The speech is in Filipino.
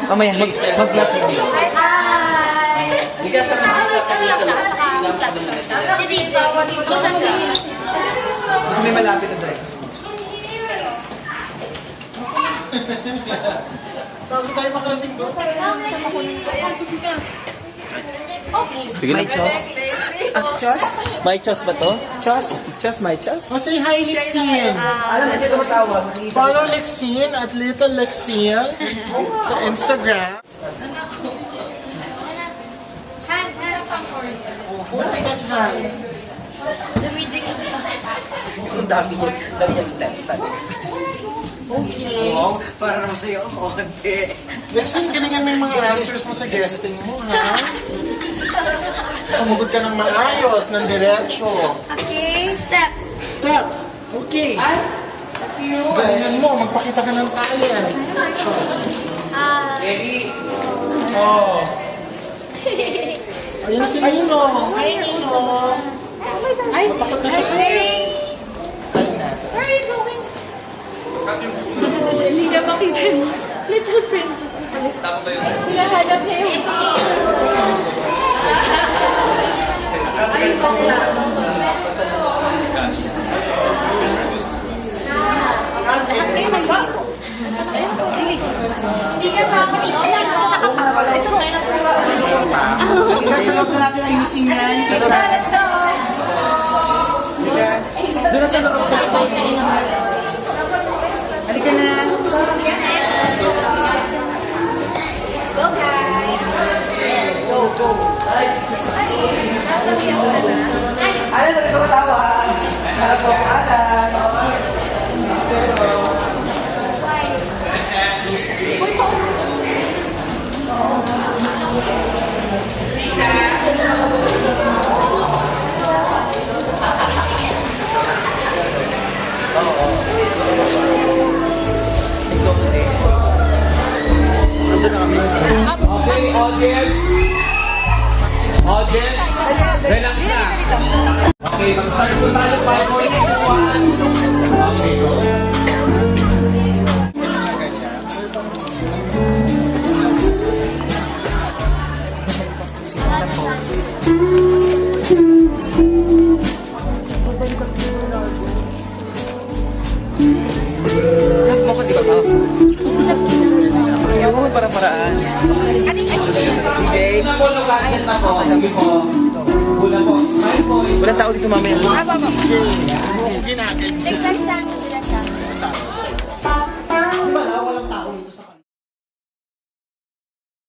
Mamaya, mag-vlog video. Si DJ. Kasi may malapit na dress. Bago tayo makarating doon. Sige My na. chos. Chos? May chos ba to? Chos? Chos, my chos? Oh, say hi, Lexine. Alam mo, dito matawag. Follow Lexine at Little Lexine sa Instagram. Tigas hand. Ang dami yung steps talaga. Okay. Wow, para naman sa'yo ang konti. Lexine, galingan mo yung mga answers mo sa guesting mo, ha? Sumugod ka ng maayos, ng diretso. Okay, step. Step. Okay. Galingan mo, magpakita ka ng talent. Choice. Oh. Ayun si Nino. Hi, Nino. Ay, matakot na siya. Ayun natin. Where are you going? Hindi na makita. Little princess. Tama ba yun sa'yo? Sila hanap niya yung... Hindi ka sa akin. Isa sa kapal. Ito ngayon ang Nasa loob na natin ayusin yan. Doon na sa loob sa halika na. Go guys! Go, go. Alam, bakit ka matawa? Alam ko, alam. Okay, audience. Audience, relax na. Okay, mag-start po tayo. 5, 4, 3, 2, 1. Okay, go. Half mo ko, di ba, half? Ayaw mo para-paraan. DJ. Una po, location na po. Sabi po, una po, smile po. Walang tao dito mamaya. Ginagawa. Nagpasang